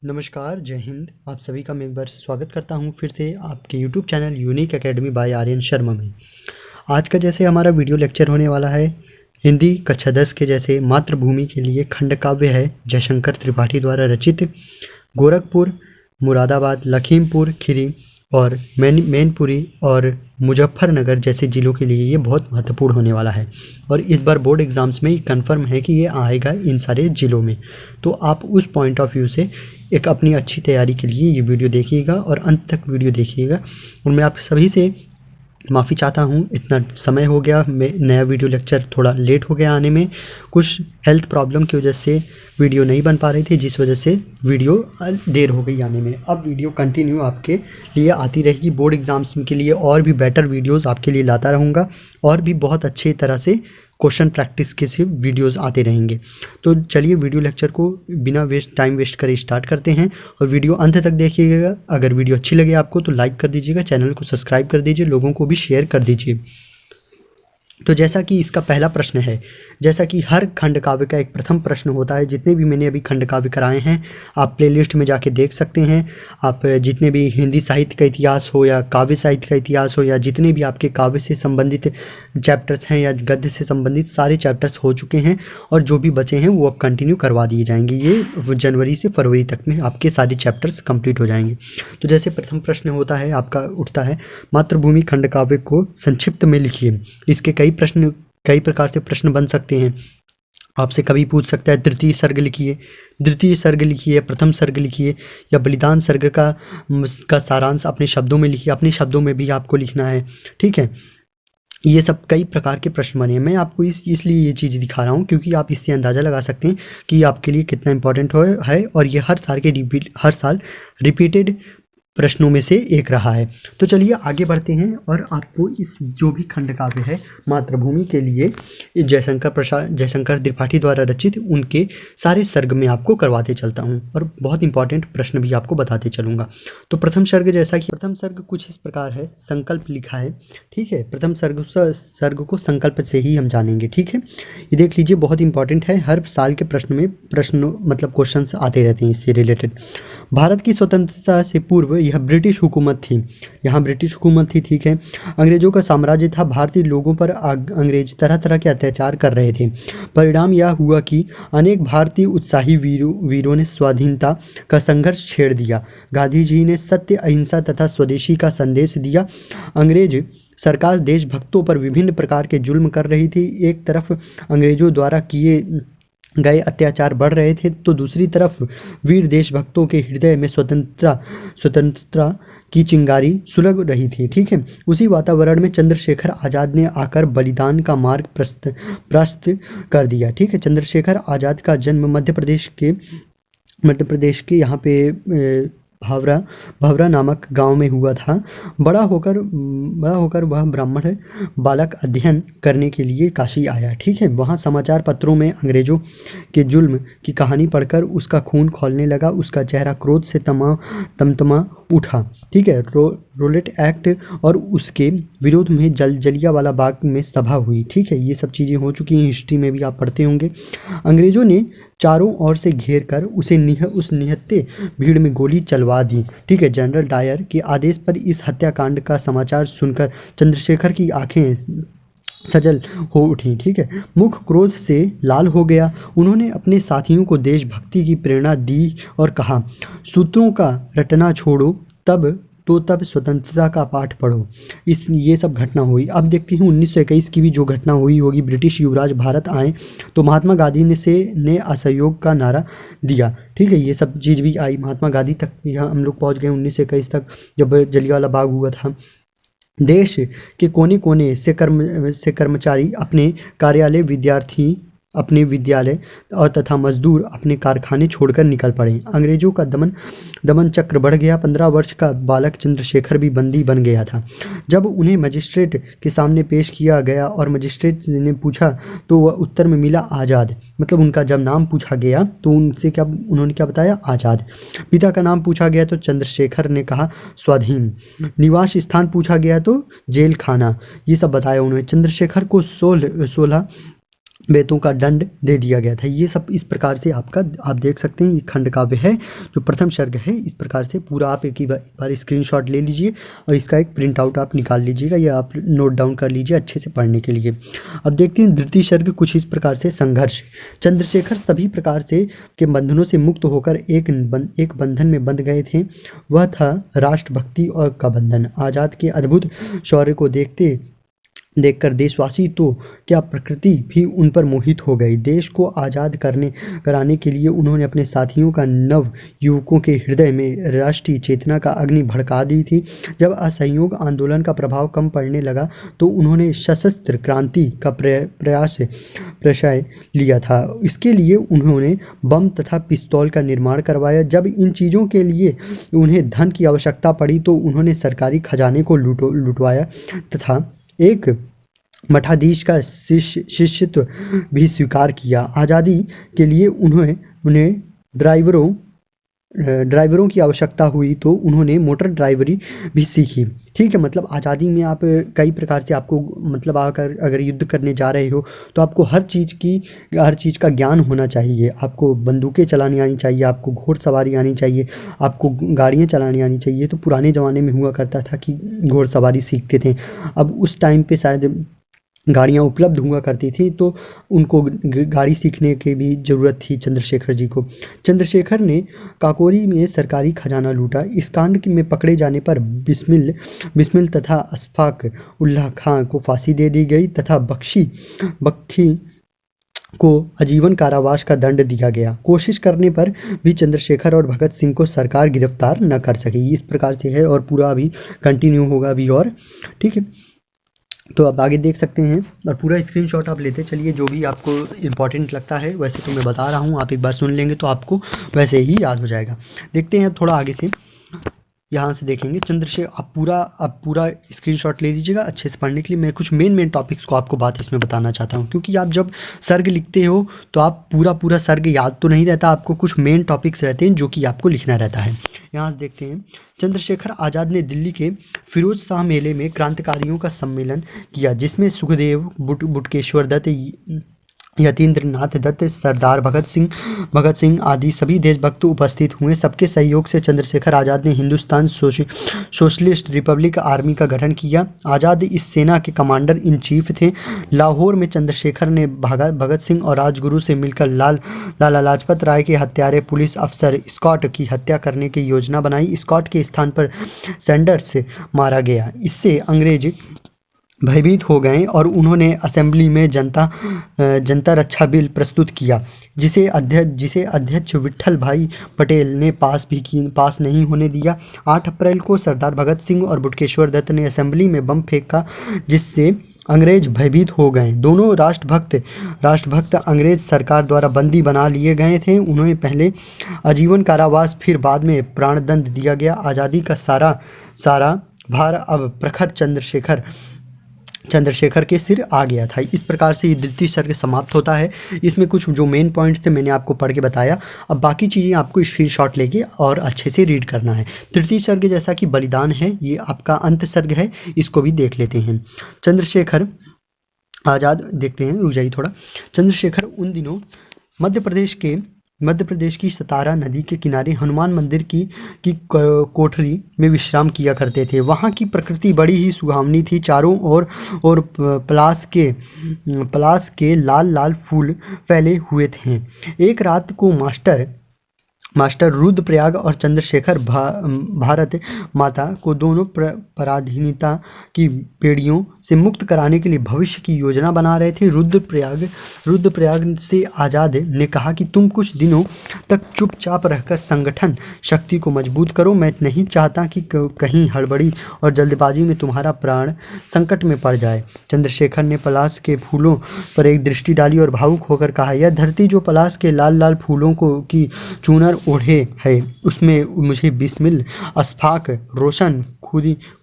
नमस्कार, जय हिंद। आप सभी का मैं एक बार स्वागत करता हूं फिर से आपके YouTube channel unique academy by Aryan Sharma में। आज का जैसे हमारा वीडियो लेक्चर होने वाला है हिंदी कक्षा 10 के जैसे मातृभूमि के लिए खंड काव्य है जयशंकर त्रिपाठी द्वारा रचित। गोरखपुर, मुरादाबाद, लखीमपुर खीरी और मैनपुरी और मुजफ्फरनगर जैसे ज़िलों के लिए ये बहुत महत्वपूर्ण होने वाला है और इस बार बोर्ड एग्ज़ाम्स में कंफर्म है कि ये आएगा इन सारे ज़िलों में। तो आप उस पॉइंट ऑफ व्यू से एक अपनी अच्छी तैयारी के लिए ये वीडियो देखिएगा और अंत तक वीडियो देखिएगा। और मैं आप सभी से माफ़ी चाहता हूँ, इतना समय हो गया, मैं नया वीडियो लेक्चर थोड़ा लेट हो गया आने में। कुछ हेल्थ प्रॉब्लम की वजह से वीडियो नहीं बन पा रही थी, जिस वजह से वीडियो देर हो गई आने में। अब वीडियो कंटिन्यू आपके लिए आती रहेगी। बोर्ड एग्ज़ाम्स के लिए और भी बेटर वीडियोस आपके लिए लाता रहूँगा और भी बहुत अच्छे तरह से क्वेश्चन प्रैक्टिस के से वीडियोस आते रहेंगे। तो चलिए वीडियो लेक्चर को बिना टाइम वेस्ट करे स्टार्ट करते हैं और वीडियो अंत तक देखिएगा। अगर वीडियो अच्छी लगे आपको तो लाइक कर दीजिएगा, चैनल को सब्सक्राइब कर दीजिए, लोगों को भी शेयर कर दीजिए। तो जैसा कि इसका पहला प्रश्न है, जैसा कि हर खंड काव्य का एक प्रथम प्रश्न होता है, जितने भी मैंने अभी खंड काव्य कराए हैं आप प्लेलिस्ट में जाके देख सकते हैं। आप जितने भी हिंदी साहित्य का इतिहास हो या काव्य साहित्य का इतिहास हो या जितने भी आपके काव्य से संबंधित चैप्टर्स हैं या गद्य से संबंधित सारे चैप्टर्स हो चुके हैं और जो भी बचे हैं वो अब कंटिन्यू करवा दिए जाएंगे। ये जनवरी से फरवरी तक में आपके सारे चैप्टर्स कंप्लीट हो जाएंगे। तो जैसे प्रथम प्रश्न होता है आपका उठता है, मातृभूमि खंड काव्य को संक्षिप्त में लिखिए। इसके कई प्रकार से प्रश्न बन सकते हैं। आपसे कभी पूछ सकता है तृतीय सर्ग लिखिए, द्वितीय सर्ग लिखिए, प्रथम सर्ग लिखिए या बलिदान सर्ग का सारांश अपने शब्दों में लिखिए। अपने शब्दों में भी आपको लिखना है, ठीक है। ये सब कई प्रकार के प्रश्न बने हैं। मैं आपको इसलिए ये चीज़ दिखा रहा हूँ क्योंकि आप इससे अंदाज़ा लगा सकते हैं कि आपके लिए कितना इंपॉर्टेंट है और ये हर साल रिपीटेड प्रश्नों में से एक रहा है। तो चलिए आगे बढ़ते हैं और आपको इस जो भी खंड काव्य है मातृभूमि के लिए जयशंकर त्रिपाठी द्वारा रचित उनके सारे सर्ग में आपको करवाते चलता हूँ और बहुत इंपॉर्टेंट प्रश्न भी आपको बताते चलूँगा। तो प्रथम सर्ग कुछ इस प्रकार है, संकल्प लिखा है, ठीक है। प्रथम सर्ग को संकल्प से ही हम जानेंगे, ठीक है। ये देख लीजिए, बहुत इंपॉर्टेंट है। हर साल के प्रश्न मतलब क्वेश्चंस आते रहते हैं इससे रिलेटेड। भारत की स्वतंत्रता से पूर्व यह ब्रिटिश हुकूमत थी, यहाँ ब्रिटिश हुकूमत थी, ठीक है। अंग्रेजों का साम्राज्य था। भारतीय लोगों पर अंग्रेज तरह तरह के अत्याचार कर रहे थे। परिणाम यह हुआ कि अनेक भारतीय उत्साही वीरों ने स्वाधीनता का संघर्ष छेड़ दिया। गांधी जी ने सत्य, अहिंसा तथा स्वदेशी का संदेश दिया। अंग्रेज सरकार देशभक्तों पर विभिन्न प्रकार के जुल्म कर रही थी। एक तरफ अंग्रेजों द्वारा किए गए अत्याचार बढ़ रहे थे तो दूसरी तरफ वीर देशभक्तों के हृदय में स्वतंत्रता की चिंगारी सुलग रही थी, ठीक है। उसी वातावरण में चंद्रशेखर आज़ाद ने आकर बलिदान का मार्ग प्रशस्त कर दिया, ठीक है। चंद्रशेखर आज़ाद का जन्म मध्य प्रदेश के यहाँ पे भवरा नामक गांव में हुआ था। बड़ा होकर वह ब्राह्मण बालक अध्ययन करने के लिए काशी आया, ठीक है। वहाँ समाचार पत्रों में अंग्रेजों के जुल्म की कहानी पढ़कर उसका खून खौलने लगा। उसका चेहरा क्रोध से तमतमा उठा, ठीक है। रोलेट एक्ट और उसके विरोध में जलियांवाला बाग में सभा हुई, ठीक है। ये सब चीज़ें हो चुकी हैं, हिस्ट्री में भी आप पढ़ते होंगे। अंग्रेजों ने चारों ओर से घेर कर उसे उस निहत्थे भीड़ में गोली चलवा दी, ठीक है। जनरल डायर के आदेश पर इस हत्याकांड का समाचार सुनकर चंद्रशेखर की आंखें सजल हो उठी, ठीक है। मुख क्रोध से लाल हो गया। उन्होंने अपने साथियों को देशभक्ति की प्रेरणा दी और कहा, सूत्रों का रटना छोड़ो, तब स्वतंत्रता का पाठ पढ़ो। ये सब घटना हुई। अब देखते हैं 1921 की भी जो घटना हुई होगी। ब्रिटिश युवराज भारत आए तो महात्मा गांधी ने असहयोग का नारा दिया, ठीक है। ये सब चीज़ भी आई, महात्मा गांधी तक यहाँ हम लोग पहुँच गए 1921 तक, जब जलियांवाला बाग हुआ था। देश के कोने कोने से कर्मचारी अपने कार्यालय, विद्यार्थी अपने विद्यालय और तथा मजदूर अपने कारखाने छोड़कर निकल पड़े। अंग्रेजों का दमन चक्र बढ़ गया। 15 वर्ष का बालक चंद्रशेखर भी बंदी बन गया था। जब उन्हें मजिस्ट्रेट के सामने पेश किया गया और मजिस्ट्रेट ने पूछा तो वह उत्तर में मिला आज़ाद। मतलब उनका जब नाम पूछा गया तो उन्होंने क्या बताया, आज़ाद। पिता का नाम पूछा गया तो चंद्रशेखर ने कहा स्वाधीन। निवास स्थान पूछा गया तो जेल खाना। ये सब बताया उन्होंने। चंद्रशेखर को 16 बेतों का दंड दे दिया गया था। ये सब इस प्रकार से आपका आप देख सकते हैं, ये खंड काव्य है जो प्रथम सर्ग है। इस प्रकार से पूरा आप एक बार स्क्रीनशॉट ले लीजिए और इसका एक प्रिंट आउट आप निकाल लीजिएगा या आप नोट डाउन कर लीजिए अच्छे से पढ़ने के लिए। अब देखते हैं द्वितीय सर्ग कुछ इस प्रकार से। संघर्ष। चंद्रशेखर सभी प्रकार से के बंधनों से मुक्त होकर एक बंधन में बंध गए थे। वह था राष्ट्रभक्ति और का बंधन। आज़ाद के अद्भुत शौर्य को देखकर देशवासी तो क्या प्रकृति भी उन पर मोहित हो गई। देश को आज़ाद कराने के लिए उन्होंने अपने साथियों का नव युवकों के हृदय में राष्ट्रीय चेतना का अग्नि भड़का दी थी। जब असहयोग आंदोलन का प्रभाव कम पड़ने लगा तो उन्होंने सशस्त्र क्रांति का प्रशय लिया था। इसके लिए उन्होंने बम तथा पिस्तौल का निर्माण करवाया। जब इन चीज़ों के लिए उन्हें धन की आवश्यकता पड़ी तो उन्होंने सरकारी खजाने को लुटवाया तथा एक मठाधीश का शिष्यत्व भी स्वीकार किया। आज़ादी के लिए उन्हें ड्राइवरों की आवश्यकता हुई तो उन्होंने मोटर ड्राइवरी भी सीखी। ठीक है, मतलब आज़ादी में आप कई प्रकार से आपको मतलब अगर युद्ध करने जा रहे हो तो आपको हर चीज़ का ज्ञान होना चाहिए। आपको बंदूकें चलानी आनी चाहिए, आपको घोड़सवारी आनी चाहिए, आपको गाड़ियाँ चलानी आनी चाहिए। तो पुराने ज़माने में हुआ करता था कि घोड़सवारी सीखते थे। अब उस टाइम पे शायद गाड़ियाँ उपलब्ध हुआ करती थी तो उनको गाड़ी सीखने की भी ज़रूरत थी चंद्रशेखर जी को। चंद्रशेखर ने काकोरी में सरकारी खजाना लूटा। इस कांड में पकड़े जाने पर बिस्मिल तथा अशफाक उल्लाह खां को फांसी दे दी गई तथा बख्शी को आजीवन कारावास का दंड दिया गया। कोशिश करने पर भी चंद्रशेखर और भगत सिंह को सरकार गिरफ्तार न कर सकी। इस प्रकार से है और पूरा अभी कंटिन्यू होगा अभी और। ठीक है, तो आप आगे देख सकते हैं और पूरा स्क्रीनशॉट आप लेते चलिए। जो भी आपको इम्पॉर्टेंट लगता है वैसे तो मैं बता रहा हूँ, आप एक बार सुन लेंगे तो आपको वैसे ही याद हो जाएगा। देखते हैं थोड़ा आगे से, यहाँ से देखेंगे चंद्रशेखर। आप पूरा स्क्रीनशॉट ले लीजिएगा अच्छे से पढ़ने के लिए। मैं कुछ मेन टॉपिक्स को आपको बात इसमें बताना चाहता हूँ, क्योंकि आप जब सर्ग लिखते हो तो आप पूरा सर्ग याद तो नहीं रहता, आपको कुछ मेन टॉपिक्स रहते हैं जो कि आपको लिखना रहता है। यहाँ से देखते हैं, चंद्रशेखर आज़ाद ने दिल्ली के फिरोज शाह मेले में क्रांतिकारियों का सम्मेलन किया, जिसमें सुखदेव, बुटकेश्वर दत्त, यतीन्द्र नाथ दत्त, सरदार भगत सिंह आदि सभी देशभक्त उपस्थित हुए। सबके सहयोग से चंद्रशेखर आज़ाद ने हिंदुस्तान सोशलिस्ट रिपब्लिक आर्मी का गठन किया। आज़ाद इस सेना के कमांडर इन चीफ थे। लाहौर में चंद्रशेखर ने भगत सिंह और राजगुरु से मिलकर लाला लाजपत राय के हत्यारे पुलिस अफसर स्कॉट की हत्या करने की योजना बनाई। स्कॉट के स्थान पर सैंडर्स मारा गया। इससे अंग्रेज भयभीत हो गए और उन्होंने असेंबली में जनता रक्षा बिल प्रस्तुत किया, जिसे अध्यक्ष विट्ठल भाई पटेल ने पास नहीं होने दिया। 8 अप्रैल को सरदार भगत सिंह और बुटकेश्वर दत्त ने असेंबली में बम फेंका, जिससे अंग्रेज भयभीत हो गए। दोनों राष्ट्रभक्त अंग्रेज सरकार द्वारा बंदी बना लिए गए थे। उन्हें पहले आजीवन कारावास फिर बाद में प्राणदंड दिया गया। आज़ादी का सारा भार अब प्रखर चंद्रशेखर के सिर आ गया था। इस प्रकार से ये द्वितीय सर्ग समाप्त होता है। इसमें कुछ जो मेन पॉइंट्स थे मैंने आपको पढ़ के बताया। अब बाकी चीज़ें आपको स्क्रीनशॉट लेके और अच्छे से रीड करना है। तृतीय सर्ग जैसा कि बलिदान है, ये आपका अंत सर्ग है, इसको भी देख लेते हैं। चंद्रशेखर आज़ाद देखते हैं, रुक जाइए थोड़ा। चंद्रशेखर उन दिनों मध्य प्रदेश की सतारा नदी के किनारे हनुमान मंदिर की कोठरी में विश्राम किया करते थे। वहाँ की प्रकृति बड़ी ही सुहावनी थी। चारों ओर पलास के लाल लाल फूल फैले हुए थे। एक रात को मास्टर रुद्रप्रयाग और चंद्रशेखर भारत माता को दोनों पराधीनता की बेड़ियों से मुक्त कराने के लिए भविष्य की योजना बना रहे थे। रुद्रप्रयाग से आज़ाद ने कहा कि तुम कुछ दिनों तक चुपचाप रहकर संगठन शक्ति को मजबूत करो। मैं नहीं चाहता कि कहीं हड़बड़ी और जल्दबाजी में तुम्हारा प्राण संकट में पड़ जाए। चंद्रशेखर ने पलाश के फूलों पर एक दृष्टि डाली और भावुक होकर कहा, यह धरती जो पलाश के लाल लाल फूलों की चूनर ओढ़े है, उसमें मुझे बिस्मिल, अशफाक, रोशन,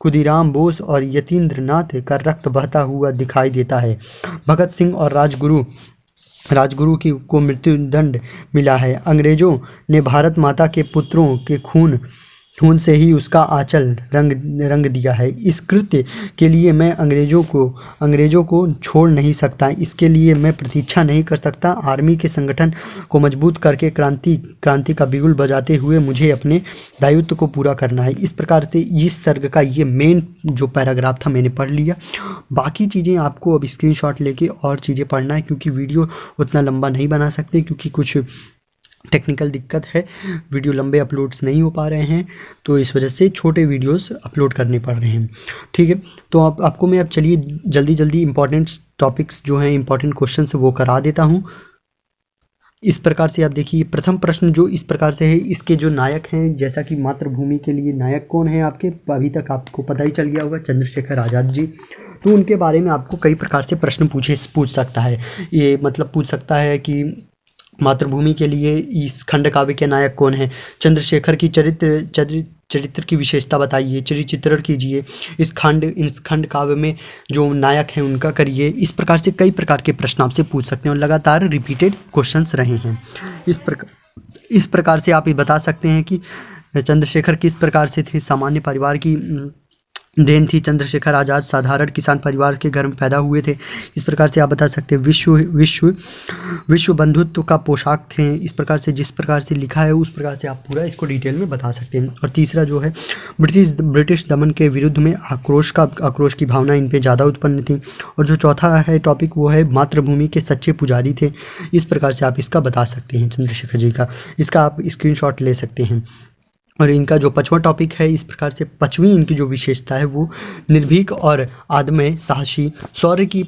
खुदीराम बोस और यतीन्द्र नाथ का रक्त बहता हुआ दिखाई देता है। भगत सिंह और राजगुरु को मृत्युदंड मिला है। अंग्रेजों ने भारत माता के पुत्रों के खून खून से ही उसका आंचल रंग दिया है। इस कृत्य के लिए मैं अंग्रेज़ों को छोड़ नहीं सकता। इसके लिए मैं प्रतीक्षा नहीं कर सकता। आर्मी के संगठन को मजबूत करके क्रांति का बिगुल बजाते हुए मुझे अपने दायित्व को पूरा करना है। इस प्रकार से इस सर्ग का ये मेन जो पैराग्राफ था मैंने पढ़ लिया। बाकी चीज़ें आपको अब स्क्रीनशॉट लेके और चीज़ें पढ़ना है, क्योंकि वीडियो उतना लंबा नहीं बना सकते, क्योंकि कुछ टेक्निकल दिक्कत है, वीडियो लंबे अपलोड्स नहीं हो पा रहे हैं, तो इस वजह से छोटे वीडियोस अपलोड करने पड़ रहे हैं। ठीक है, तो आपको मैं अब चलिए जल्दी इंपॉर्टेंट टॉपिक्स जो हैं, इंपॉर्टेंट क्वेश्चन वो करा देता हूँ। इस प्रकार से आप देखिए, प्रथम प्रश्न जो इस प्रकार से है, इसके जो नायक हैं, जैसा कि मातृभूमि के लिए नायक कौन है आपके, अभी तक आपको पता ही चल गया होगा, चंद्रशेखर आज़ाद जी। तो उनके बारे में आपको कई प्रकार से प्रश्न पूछ सकता है। ये मतलब पूछ सकता है कि मातृभूमि के लिए इस खंड काव्य के नायक कौन है, चंद्रशेखर की चरित्र की विशेषता बताइए, चित्रण कीजिए, इस खंड काव्य में जो नायक हैं उनका करिए। इस प्रकार से कई प्रकार के प्रश्न आपसे पूछ सकते हैं और लगातार रिपीटेड क्वेश्चंस रहे हैं। इस प्रकार से आप ये बता सकते हैं कि चंद्रशेखर किस प्रकार से थे, सामान्य परिवार की देन थी। चंद्रशेखर आज़ाद साधारण किसान परिवार के घर में पैदा हुए थे। इस प्रकार से आप बता सकते हैं विश्व बंधुत्व का पोशाक थे। इस प्रकार से जिस प्रकार से लिखा है उस प्रकार से आप पूरा इसको डिटेल में बता सकते हैं। और तीसरा जो है, ब्रिटिश दमन के विरुद्ध में आक्रोश की भावना इन पे ज़्यादा उत्पन्न थी। और जो चौथा है टॉपिक वो है मातृभूमि के सच्चे पुजारी थे। इस प्रकार से आप इसका बता सकते हैं चंद्रशेखर जी का, इसका आप स्क्रीनशॉट ले सकते हैं। और इनका जो पांचवा टॉपिक है, इस प्रकार से पांचवी इनकी जो विशेषता है वो निर्भीक और आदमय साहसी, शौर्य की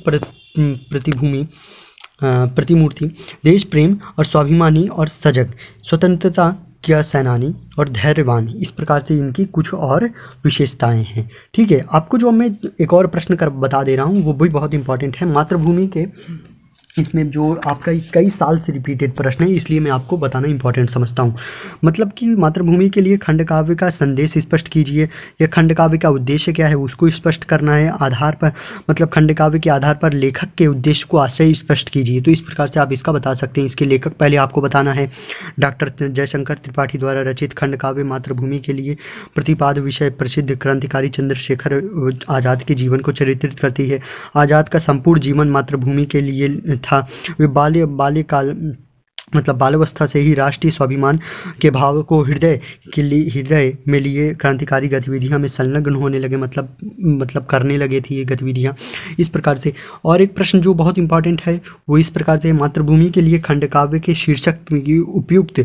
प्रतिमूर्ति, देश प्रेम और स्वाभिमानी और सजग, स्वतंत्रता का सेनानी और धैर्यवान। इस प्रकार से इनकी कुछ और विशेषताएं हैं। ठीक है, आपको जो मैं एक और प्रश्न कर बता दे रहा हूँ वो भी बहुत इंपॉर्टेंट है। मातृभूमि के इसमें जो आपका कई साल से रिपीटेड प्रश्न है, इसलिए मैं आपको बताना इंपॉर्टेंट समझता हूँ। मतलब कि मातृभूमि के लिए खंड काव्य का संदेश स्पष्ट कीजिए, या खंड काव्य का उद्देश्य क्या है उसको स्पष्ट करना है। आधार पर मतलब खंड काव्य के आधार पर लेखक के उद्देश्य को आशय स्पष्ट कीजिए। तो इस प्रकार से आप इसका बता सकते हैं। इसके लेखक पहले आपको बताना है, डॉक्टर जयशंकर त्रिपाठी द्वारा रचित खंड काव्य मातृभूमि के लिए प्रतिपाद्य विषय प्रसिद्ध क्रांतिकारी चंद्रशेखर आज़ाद के जीवन को चित्रित करती है। आज़ाद का संपूर्ण जीवन मातृभूमि के लिए था। वे बाल्यावस्था से ही राष्ट्रीय स्वाभिमान के भाव को हृदय में लिए क्रांतिकारी गतिविधियां में संलग्न होने लगे, मतलब करने लगे थे ये गतिविधियां। इस प्रकार से और एक प्रश्न जो बहुत इंपॉर्टेंट है वो इस प्रकार से, मातृभूमि के लिए खंड काव्य के शीर्षक की उपयुक्तता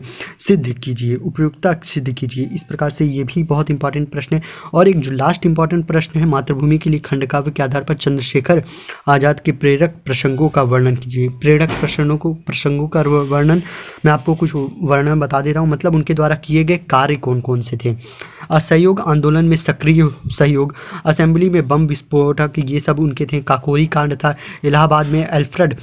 सिद्ध कीजिए। इस प्रकार से ये भी बहुत इंपॉर्टेंट प्रश्न है। और एक जो लास्ट इंपॉर्टेंट प्रश्न है, मातृभूमि के लिए खंड काव्य के आधार पर चंद्रशेखर आज़ाद के प्रेरक प्रसंगों का वर्णन कीजिए। प्रेरक प्रसंगों का वर्णन मैं आपको कुछ वर्णन बता दे रहा हूँ, मतलब उनके द्वारा किए गए कार्य कौन कौन से थे। असहयोग आंदोलन में सक्रिय सहयोग, असेंबली में बम विस्फोटक, ये सब उनके थे। काकोरी कांड था, इलाहाबाद में एल्फ्रेड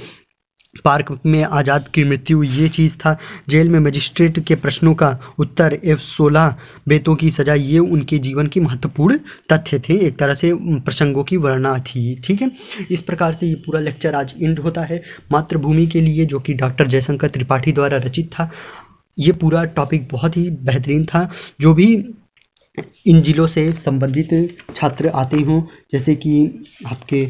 पार्क में आज़ाद की मृत्यु, ये चीज़ था। जेल में मजिस्ट्रेट के प्रश्नों का उत्तर एवं 16 बेतों की सजा, ये उनके जीवन की महत्वपूर्ण तथ्य थे, एक तरह से प्रसंगों की वर्णना थी। ठीक है, इस प्रकार से ये पूरा लेक्चर आज एंड होता है मातृभूमि के लिए, जो कि डॉक्टर जयशंकर त्रिपाठी द्वारा रचित था। ये पूरा टॉपिक बहुत ही बेहतरीन था। जो भी इन जिलों से संबंधित छात्र आते हों, जैसे कि आपके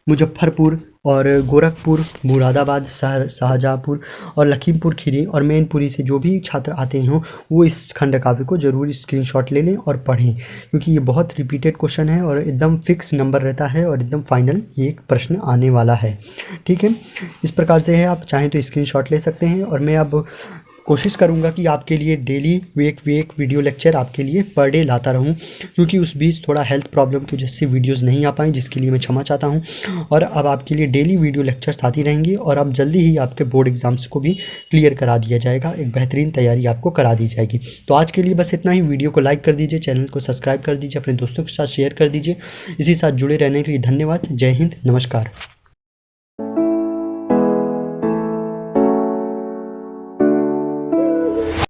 मुजफ्फरपुर और गोरखपुर, मुरादाबाद, शाहजहाँपुर और लखीमपुर खीरी और मैनपुरी से जो भी छात्र आते हों, वो इस खंड काव्य को ज़रूर स्क्रीनशॉट ले लें और पढ़ें, क्योंकि ये बहुत रिपीटेड क्वेश्चन है और एकदम फिक्स नंबर रहता है और एकदम फाइनल ये एक प्रश्न आने वाला है। ठीक है, इस प्रकार से है, आप चाहें तो स्क्रीनशॉट ले सकते हैं। और मैं अब कोशिश करूंगा कि आपके लिए डेली एक वीडियो लेक्चर आपके लिए पर डे लाता रहूं, क्योंकि उस बीच थोड़ा हेल्थ प्रॉब्लम की वजह से वीडियोस नहीं आ पाई, जिसके लिए मैं क्षमा चाहता हूं। और अब आपके लिए डेली वीडियो लेक्चर्स आती रहेंगी और अब जल्दी ही आपके बोर्ड एग्जाम्स को भी क्लियर करा दिया जाएगा, एक बेहतरीन तैयारी आपको करा दी जाएगी। तो आज के लिए बस इतना ही। वीडियो को लाइक कर दीजिए, चैनल को सब्सक्राइब कर दीजिए, अपने दोस्तों के साथ शेयर कर दीजिए। इसी साथ जुड़े रहने के लिए धन्यवाद। जय हिंद, नमस्कार।